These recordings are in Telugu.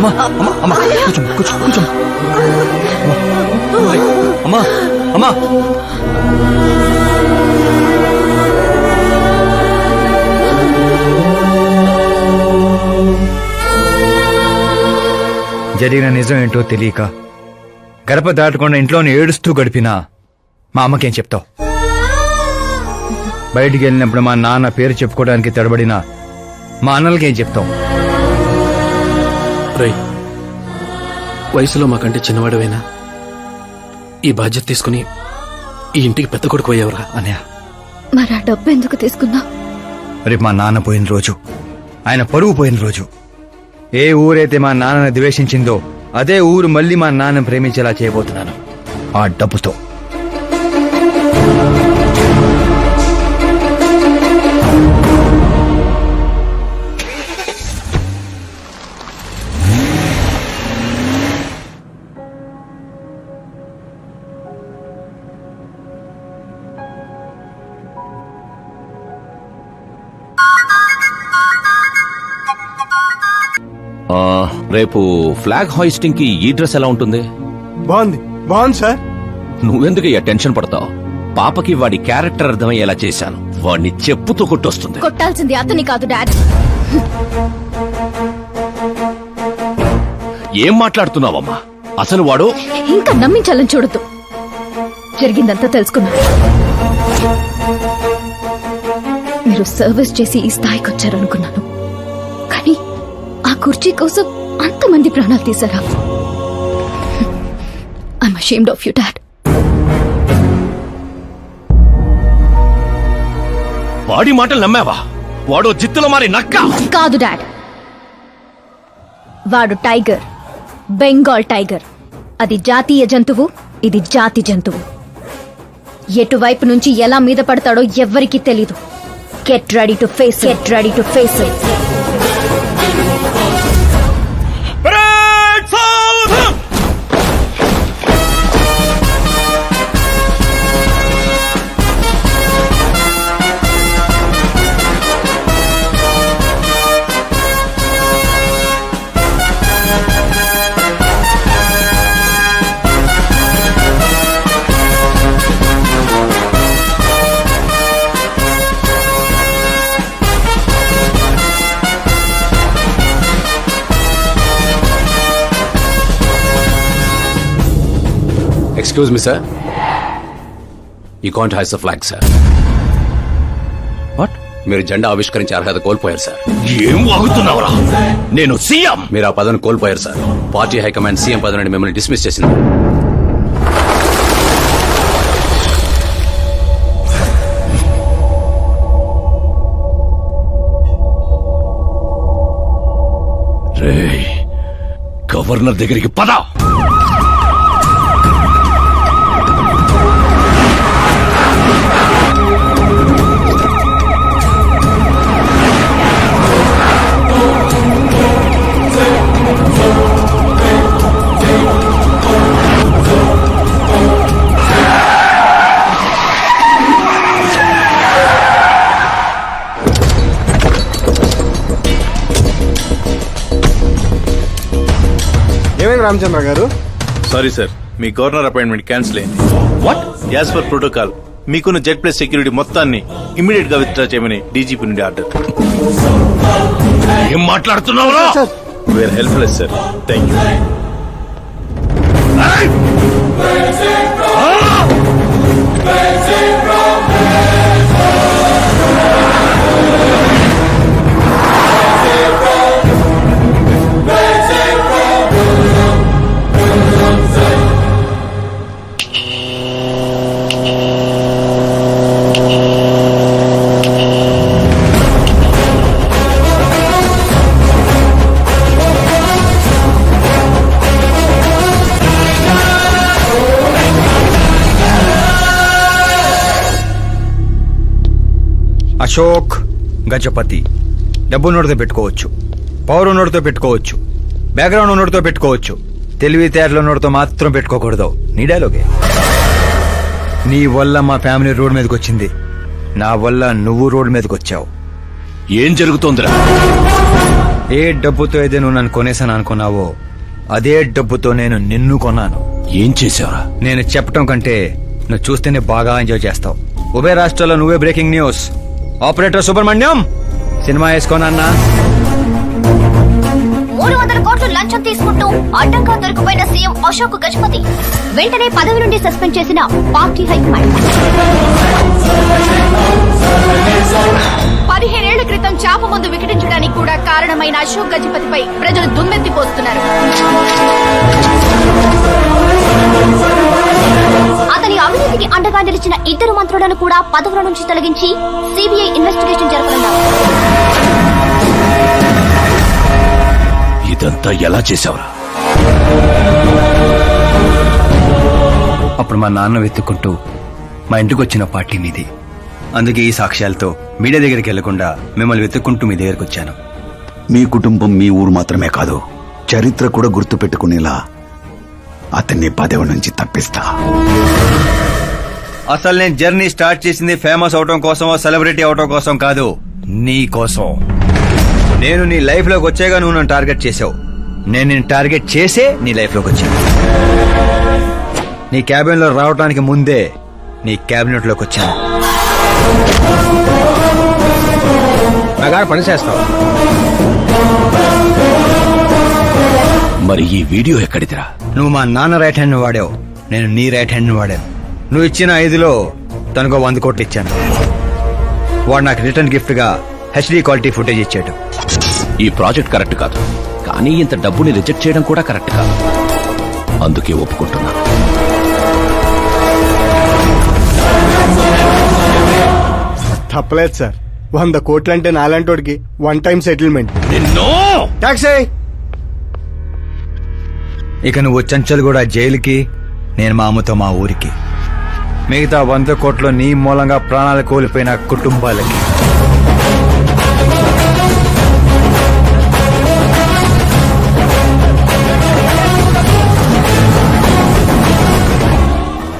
అమ్మా అమ్మా అమ్మా కూర్చో కూర్చో కూర్చో అమ్మా అమ్మా జరిగిన నిజం ఏంటో తెలియక గడప దాటకుండా ఇంట్లోనే ఏడుస్తూ గడిపినా మా అమ్మకేం చెప్తావు? బయటికి వెళ్ళినప్పుడు మా నాన్న పేరు చెప్పుకోవడానికి తడబడినా మా అన్నలకేం చెప్తావు? రై, వయసులో మాకంటే చిన్నవాడవైనా ఈ బాధ్యత తీసుకుని ఈ ఇంటికి పెద్ద కొడుకు అయ్యేవరా అన్నయ్య. మరి ఆ డబ్బు ఎందుకు తీసుకున్నా? రేపు మా నాన్న పోయిన రోజు, ఆయన పరువు పోయిన రోజు, ఏ ఊరైతే మా నాన్నని ద్వేషించిందో అదే ఊరు మళ్ళీ మా నాన్న ప్రేమించేలా చేయబోతున్నాను ఆ డబ్బుతో. రేపు ఫ్లాగ్ హాయిస్టింగ్ కి ఈ డ్రెస్ ఎలా ఉంటుంది? బాగుంది బాగుంది సార్. నువ్వెందుకయ్యా టెన్షన్ పడతావు? పాపకి వాడి క్యారెక్టర్ అర్థమయ్యేలా చేశాను. వాడిని చెప్పుతో కొట్టొస్తుంది. కొట్టాల్సింది అతని కాదు డాడ్. ఏం మాట్లాడుతున్నావమ్మా? అసలు వాడు ఇంకా నమ్మించాలని చూడద్దు. జరిగిందంతా తెలుసుకున్నా. మీరు సర్వీస్ చేసి ఈ స్థాయికి వచ్చారనుకున్నాను, కానీ ఆ కుర్చీ కోసం అంతమంది ప్రాణాలు తీశారా? I'm ashamed of you dad. వాడి మాటలు నమ్మావా? వాడు జిత్తులో మారి నక్క కాదు డాడ్, వాడు టైగర్, బెంగాల్ టైగర్. అది జాతీయ జంతువు, ఇది జాతి జంతువు. ఎటువైపు నుంచి ఎలా మీద పడతాడో ఎవ్వరికీ తెలీదు. Get ready to face, get ready to face it. Excuse me sir, you can't hoist the flag sir. What? మీరు జెండా ఆవిష్కరించే అర్హత కోల్పోయారు సార్. ఏం వాగుతున్నావురా? నేను సీఎం. మీరు ఆ పదవిని కోల్పోయారు సార్. పార్టీ హైకమాండ్ సీఎం పదవి నుండి మిమ్మల్ని డిస్మిస్ చేసింది. రేయ్, గవర్నర్ దగ్గరికి పద. ఏమైంది రామచంద్ర గారు? సారీ సార్, మీ గవర్నర్ అపాయింట్మెంట్ క్యాన్సిల్ అయింది. వాట్? యాజ్ పర్ ప్రోటోకాల్ మీకున్న జెడ్ ప్లస్ సెక్యూరిటీ మొత్తాన్ని ఇమీడియట్ గా విత్డ్రా చేయమని డీజీపీ నుండి ఆర్డర్. ఏం మాట్లాడుతున్నావురా? We're helpless sir. Thank you. Ashok Gajapathi. డబ్బు నోటితో పెట్టుకోవచ్చు, పవర్ నోటితో పెట్టుకోవచ్చు, బ్యాక్గ్రౌండ్ నోటితో పెట్టుకోవచ్చు, తెలివితేటల నోటితో మాత్రం పెట్టుకోకూడదు. నీ డైలాగే. నీ వల్ల మా ఫ్యామిలీ రోడ్ మీదకి వచ్చింది, నా వల్ల నువ్వు రోడ్ మీదకి వచ్చావు. ఏం జరుగుతోందిరా? ఏ డబ్బుతో అయితే నువ్వు నన్ను కొనేసాను అనుకున్నావో అదే డబ్బుతో నేను నిన్ను కొన్నాను. ఏం చేశావురా? నేను చెప్పటం కంటే నువ్వు చూస్తేనే బాగా ఎంజాయ్ చేస్తావు. ఉభయ రాష్ట్రాల్లో నువ్వే breaking news. Operator Subrahmanyam cinema వేసుకోనన్నా. 300 కోట్లు లంచం తీసుకుంటూ అడ్డంగా దొరికిపోయిన సీఎం అశోక్ గజపతి వెంటనే పదవి నుండి సస్పెండ్ చేసిన పార్టీ హైకమాండ్. 15 ఏళ్ల క్రితం చాప ముందు వికటించడానికి కూడా కారణమైన అశోక్ గజపతిపై ప్రజలు దుమ్మెత్తిపోస్తున్నారు. అతని అవినీతికి అండగా నిలిచిన 2 మంత్రులను కూడా పదవుల నుంచి తొలగించి సిబిఐ ఇన్వెస్టిగేషన్ జరపనున్నారు. ఇదంతా ఎలా చేశావురా? అప్పుడు మా నాన్న వెతుక్కుంటూ మా ఇంటికి వచ్చిన పార్టీ మీది. అందుకే ఈ సాక్ష్యాలతో మీడియా దగ్గరికి వెళ్లకుండా మిమ్మల్ని వెతుక్కుంటూ మీ దగ్గరికి వచ్చాను. మీ కుటుంబం మీ ఊరు మాత్రమే కాదు, చరిత్ర కూడా గుర్తు పెట్టుకునేలా అతన్ని పదవి నుంచి తప్పిస్తా. అసలు నేను జర్నీ స్టార్ట్ చేసింది ఫేమస్ అవటం కోసమో సెలబ్రిటీ అవటం కోసం కాదు, నీ కోసం. నేను నీ లైఫ్ లోకి వచ్చేగా నువ్వు నన్ను టార్గెట్ చేసావు. నేను నిన్ను టార్గెట్ చేసే నీ లైఫ్ లోకి వచ్చాను. నీ క్యాబిన్ లో రావడానికి ముందే నీ క్యాబినెట్ లోకి వచ్చాను. నాగా పని చేస్తావు. మరి ఈ వీడియో ఎక్కడిదిరా? నువ్వు మా నాన్న రైట్ హ్యాండ్ వాడావు, నేను నీ రైట్ హ్యాండ్ వాడాను. నువ్వు ఇచ్చిన 5లో తనకు 100 కోట్లు ఇచ్చాను. వాడు నాకు రిటర్న్ గిఫ్ట్ గా హెచ్డీ క్వాలిటీ ఫుటేజ్ ఇచ్చాడు. ఈ ప్రాజెక్ట్ కరెక్ట్ కాదు, కానీ ఇంత డబ్బుని రిజెక్ట్ చేయడం కూడా కరెక్ట్ కాదు. అందుకే ఒప్పుకుంటున్నా. తప్పలేదు సార్. 100 కోట్లంటే నాలంటోడికి 1 time settlement. ట్యాక్సీ. ఇక నువ్వు చంచల్ కూడా జైలుకి, నేను మా అమ్మతో మా ఊరికి. మిగతా 100 కోట్లు నీ మూలంగా ప్రాణాలు కోల్పోయిన కుటుంబాలకి.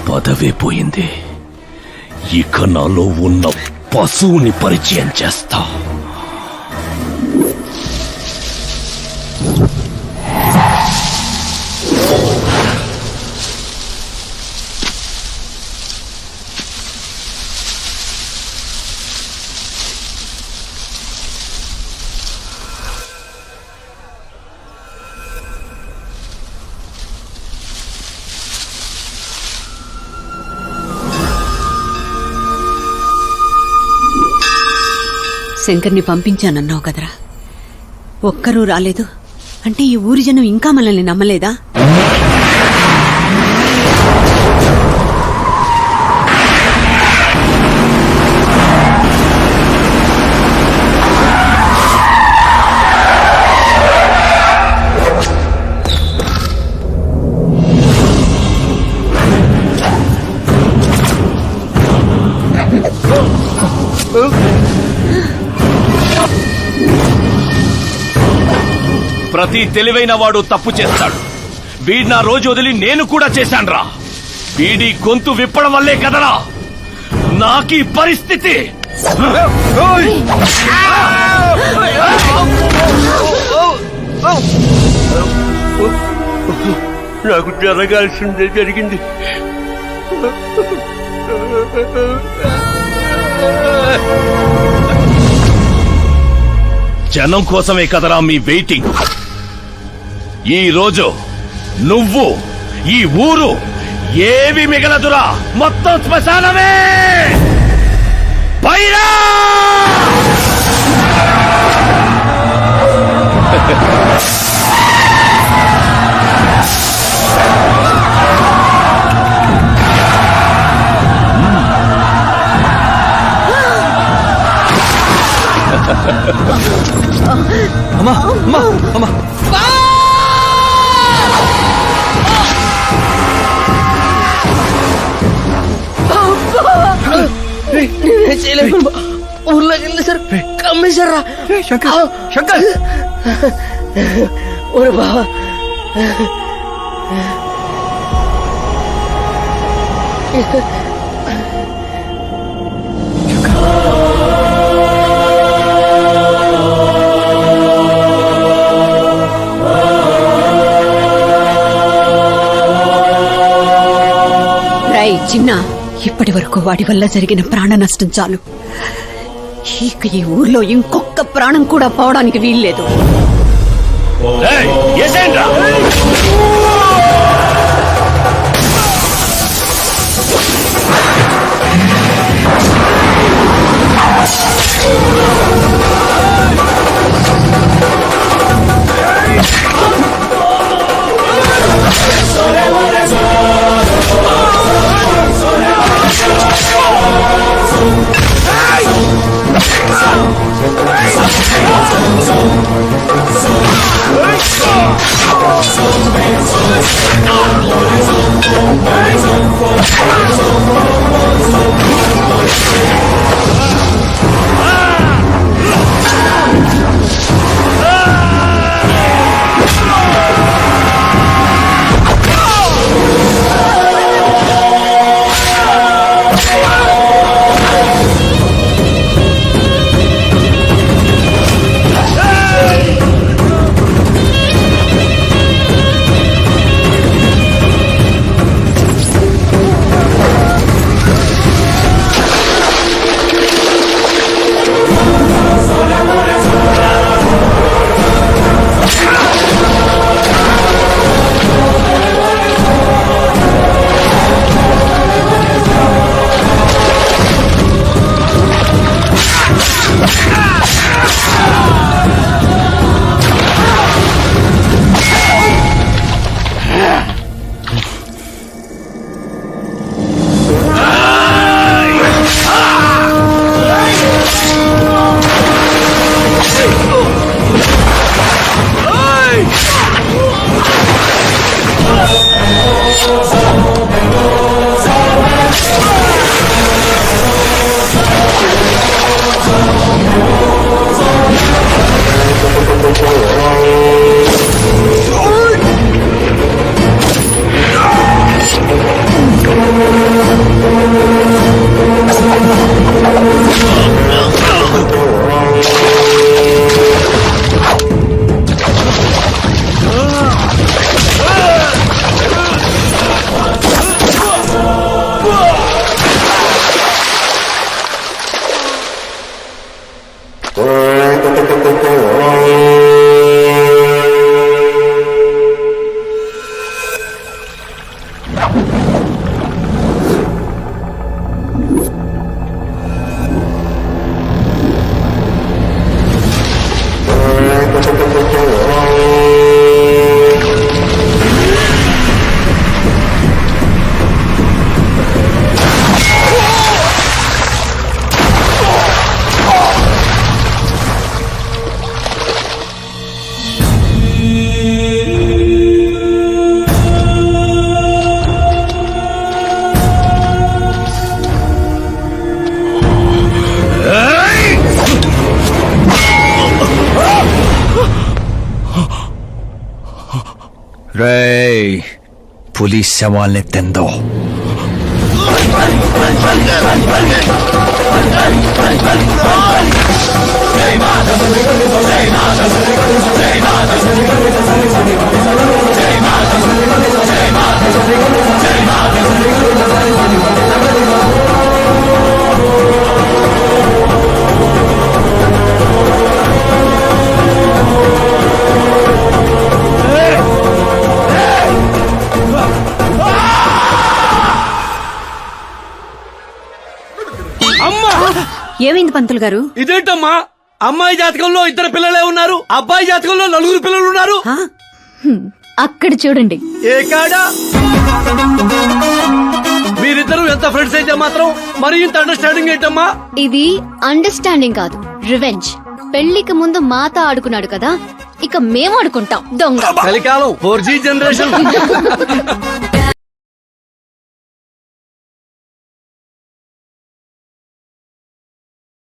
పదవే పోయింది, ఇక నాలో ఉన్న పశువుని పరిచయం చేస్తా. శంకర్ని పంపించానన్నావు కదరా, ఒక్కరూ రాలేదు అంటే ఈ ఊరి జనం ఇంకా మనల్ని నమ్మలేదా? ప్రతి తెలివైన వాడు తప్పు చేస్తాడు. వీడి నా రోజు వదిలి నేను కూడా చేశాన్రా. వీడి గొంతు విప్పడం వల్లే కదరా నాకీ పరిస్థితి. నాకు జరగాల్సిందే జరిగింది. జనం కోసమే కదరా మీ వెయిటింగ్. ఈ రోజు నువ్వు, ఈ ఊరు ఏవి మిగలదురా, మొత్తం శ్మశానమే. పైరా అమ్మా అమ్మా అమ్మా నేనే చేయలేదు. ఊర్లోకి వెళ్ళి సార్ కమ్మేశారా? శంకర్ శంకర్ ఓరే బావా, చిన్న ఇప్పటి వరకు వాడి వల్ల జరిగిన ప్రాణ నష్టం చాలు. ఇక ఈ ఊర్లో ఇంకొక ప్రాణం కూడా పోవడానికి వీల్లేదు. ఏయ్, ఏసేండ్రా? రేయ్, పులిస్ శవాల్ని తిందో. ఏమైంది పంతులు గారు? ఇదేంటమ్మా, అమ్మాయి జాతకంలో 2 పిల్లలే ఉన్నారు, అబ్బాయి జాతకంలో 4 పిల్లలు ఉన్నారు. ఆ? అక్కడ చూడండి. ఏ కాడా? మీరిద్దరూ ఎంత ఫ్రెండ్స్ అయితే మాత్రం మరి ఇంత అండర్స్టాండింగ్ ఏంటమ్మా? ఇది అండర్స్టాండింగ్ కాదు, రివెంజ్. పెళ్లికి ముందు మాత ఆడుకున్నాడు కదా, ఇక మేము ఆడుకుంటాం దొంగ. కలికాలం 4G జనరేషన్.